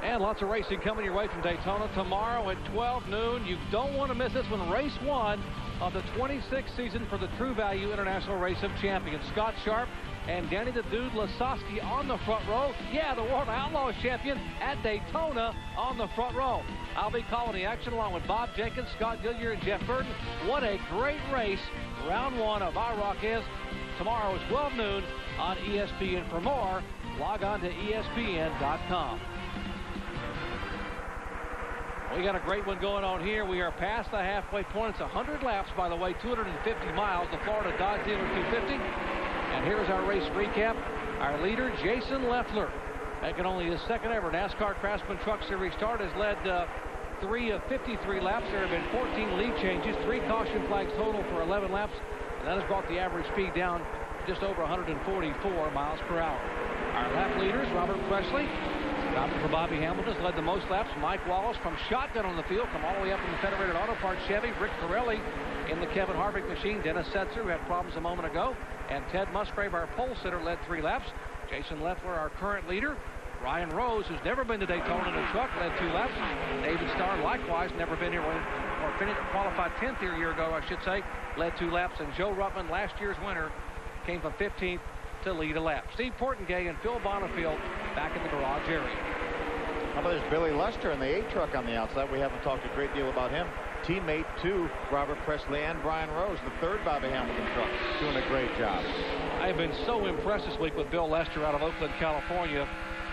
And lots of racing coming your way from Daytona tomorrow at 12 noon. You don't want to miss this one. Race 1 of the 26th season for the True Value International Race of Champions. Scott Sharp and Danny the Dude Lasowski on the front row. Yeah, the World Outlaws champion at Daytona on the front row. I'll be calling the action along with Bob Jenkins, Scott Gillier, and Jeff Burton. What a great race round 1 of our Rock is. Tomorrow is 12 noon on ESPN. For more, log on to ESPN.com. We got a great one going on here. We are past the halfway point. It's 100 laps, by the way, 250 miles, the Florida Dodge Dealer 250. And here's our race recap. Our leader, Jason Leffler, making only his second ever NASCAR Craftsman Truck Series start, has led 3 of 53 laps. There have been 14 lead changes, 3 caution flags total for 11 laps. And that has brought the average speed down just over 144 miles per hour. Our lap leaders, Robert Presley, driving for Bobby Hamilton, has led the most laps. Mike Wallace from shotgun on the field, come all the way up in the Federated Auto Parts Chevy. Rick Pirelli in the Kevin Harvick machine. Dennis Setzer, who had problems a moment ago. And Ted Musgrave, our pole sitter, led 3 laps. Jason Leffler, our current leader. Ryan Rose, who's never been to Daytona in a truck, led 2 laps. David Starr, likewise, never been here, or finished qualified 10th here a year ago, I should say, led 2 laps. And Joe Ruttman, last year's winner, came from 15th to lead a lap. Steve Portengay and Phil Bonifield back in the garage area. How about there's Billy Lester in the 8 truck on the outside. We haven't talked a great deal about him. Teammate to Robert Presley and Brian Rose, the 3rd Bobby Hamilton truck, doing a great job. I've been so impressed this week with Bill Lester out of Oakland, California.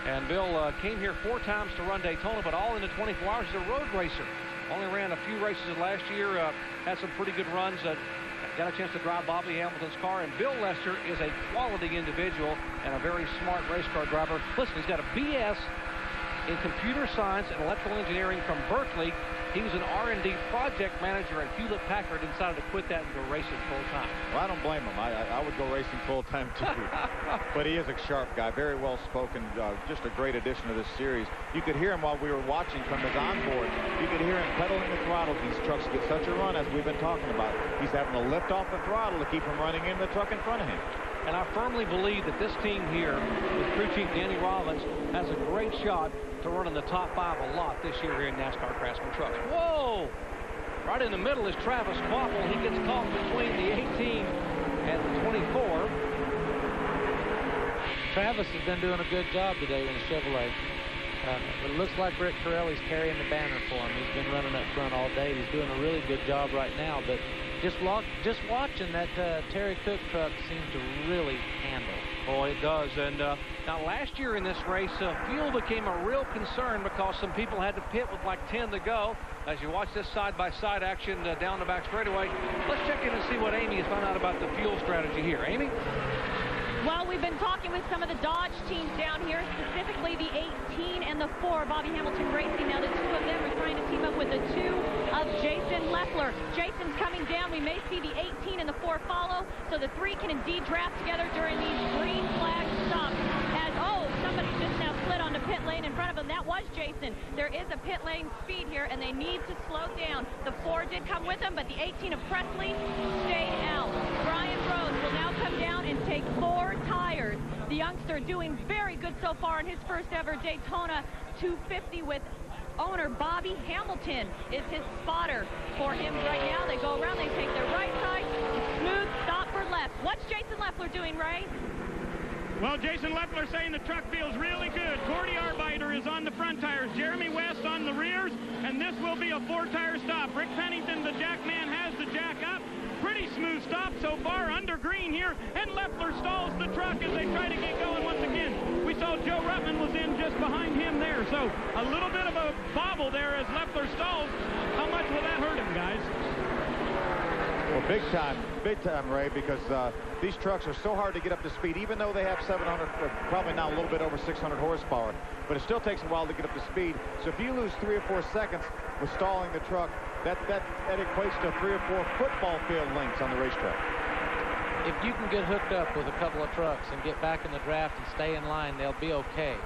And Bill came here 4 times to run Daytona, but all in the 24 hours. He's a road racer. Only ran a few races last year. Had some pretty good runs. Got a chance to drive Bobby Hamilton's car. And Bill Lester is a quality individual and a very smart race car driver. Listen, he's got a BS in computer science and electrical engineering from Berkeley. He was an R&D project manager at Hewlett-Packard and decided to quit that and go racing full-time. Well, I don't blame him. I would go racing full-time, too. But he is a sharp guy, very well-spoken, just a great addition to this series. You could hear him while we were watching from his onboard. You could hear him pedaling the throttle. These trucks get such a run, as we've been talking about. He's having to lift off the throttle to keep him running into the truck in front of him. And I firmly believe that this team here, with crew chief Danny Rollins, has a great shot to run in the top 5 a lot this year here in NASCAR Craftsman trucks. Whoa! Right in the middle is Travis Quapple. He gets caught between the 18 and the 24. Travis has been doing a good job today in the Chevrolet. It looks like Rick Pirelli's carrying the banner for him. He's been running up front all day. He's doing a really good job right now. But just watching that Terry Cook truck seems to really handle. Boy, it does. And now last year in this race, fuel became a real concern because some people had to pit with like 10 to go. As you watch this side-by-side action down the back straightaway, let's check in and see what Amy has found out about the fuel strategy here. Amy? Well, we've been talking with some of the Dodge teams down here, specifically the 18 and the 4, Bobby Hamilton Racing. Now, the 2 of them are trying to team up with the 2 of Jason Leffler. Jason's coming down. We may see the 18 and the 4 follow, so the 3 can indeed draft together during these green flag stops. As, oh, somebody just now slid onto pit lane in front of him. That was Jason. There is a pit lane speed here, and they need to slow down. The 4 did come with them, but the 18 of Presley stayed out. Brian Rose will now come down and take 4 tires. The youngster doing very good so far in his first ever Daytona 250 with owner Bobby Hamilton is his spotter for him right now. They go around, they take their right side, smooth stop for left. What's Jason Leffler doing, Ray? Well, Jason Leffler saying the truck feels really good. Cordy Arbiter is on the front tires, Jeremy West on the rears, and this will be a 4-tire stop. Rick Pennington, the jack man, has the jack up. Pretty smooth stop so far under green here, and Leffler stalls the truck as they try to get going once again. We saw Joe Ruttman was in just behind him there, so a little bit of a bobble there as Leffler stalls. How much will that hurt him, guys? Well, big time, Ray, because these trucks are so hard to get up to speed, even though they have 700, probably now a little bit over 600 horsepower, but it still takes a while to get up to speed. So if you lose 3 or 4 seconds with stalling the truck, that equates to 3 or 4 football field lengths on the racetrack. If you can get hooked up with a couple of trucks and get back in the draft and stay in line, they'll be okay.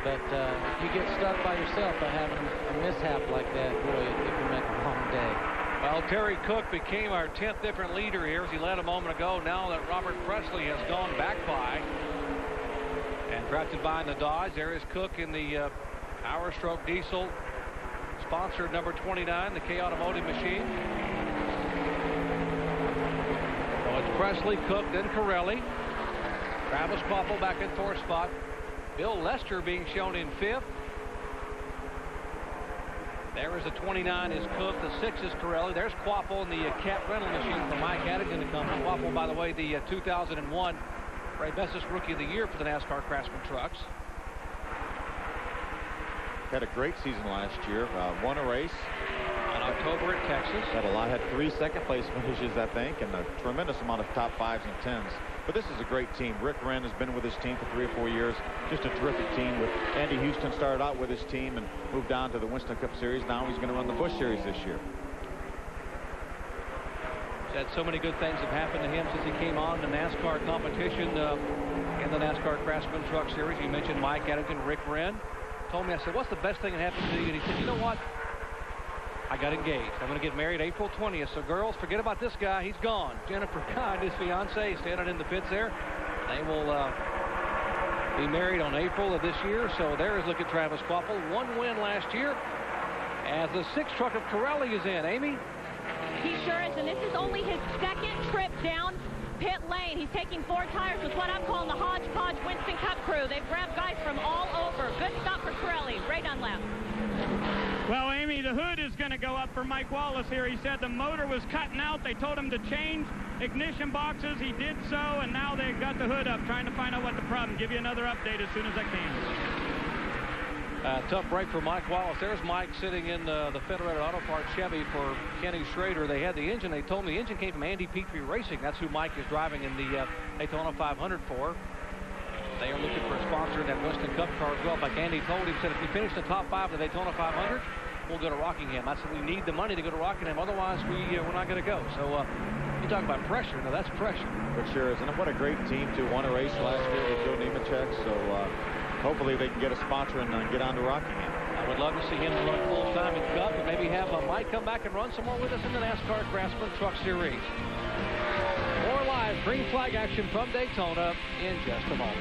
But if you get stuck by yourself by having a mishap like that, boy, it can make a long day. Well, Terry Cook became our 10th different leader here as he led a moment ago. Now that Robert Presley has gone back by and drafted by in the Dodge, there is Cook in the Power Stroke Diesel, sponsored number 29, the K Automotive machine. So it's Presley, Cook, then Corelli. Travis Quapple back in fourth spot. Bill Lester being shown in fifth. There is the 29 is Cook. The 6 is Corelli. There's Quapple in the cat rental machine for Mike Addington to come. Quapple, by the way, the 2001 Ray Bessis Rookie of the Year for the NASCAR Craftsman trucks. Had a great season last year. Won a race in October at Texas. Had 3 second-place finishes, I think, and a tremendous amount of top 5s and 10s. But this is a great team. Rick Wren has been with his team for 3 or 4 years. Just a terrific team. With Andy Houston started out with his team and moved on to the Winston Cup Series. Now he's going to run the Busch Series this year. He's had so many good things have happened to him since he came on the NASCAR competition in the NASCAR Craftsman Truck Series. You mentioned Mike Addington, Rick Wren. Told me, I said, what's the best thing that happened to you? And he said, you know what? I got engaged. I'm going to get married April 20th. So, girls, forget about this guy. He's gone. Jennifer Kind, his fiance, standing in the pits there. They will be married on April of this year. So, there is look at Travis Quapple. 1 win last year as the 6th truck of Corelli is in. Amy? He sure is, and this is only his 2nd trip down pit lane. He's taking 4 tires with what I'm calling the hodgepodge Winston Cup crew. They've grabbed guys from all over. Good stop for Corelli. Ray Dunlap. Well, Amy, the hood is going to go up for Mike Wallace here. He said the motor was cutting out. They told him to change ignition boxes. He did so, and now they've got the hood up, trying to find out what the problem. Give you another update as soon as I can. Tough break for Mike Wallace. There's Mike sitting in the Federated Auto Parts Chevy for Kenny Schrader. They had the engine. They told me the engine came from Andy Petrie Racing. That's who Mike is driving in the Daytona 500 for. They are looking for a sponsor in that Winston Cup car as well. Like Andy told him, said if we finish the top 5 of the Daytona 500, we'll go to Rockingham. I said we need the money to go to Rockingham. Otherwise, we're not going to go. So you talk about pressure. Now that's pressure. It sure is. And what a great team to won a race last year with Joe Nemechek. So hopefully they can get a sponsor and get on to Rockingham. I would love to see him run full time in Cup and maybe have Mike come back and run some more with us in the NASCAR Craftsman Truck Series. More live green flag action from Daytona in just a moment.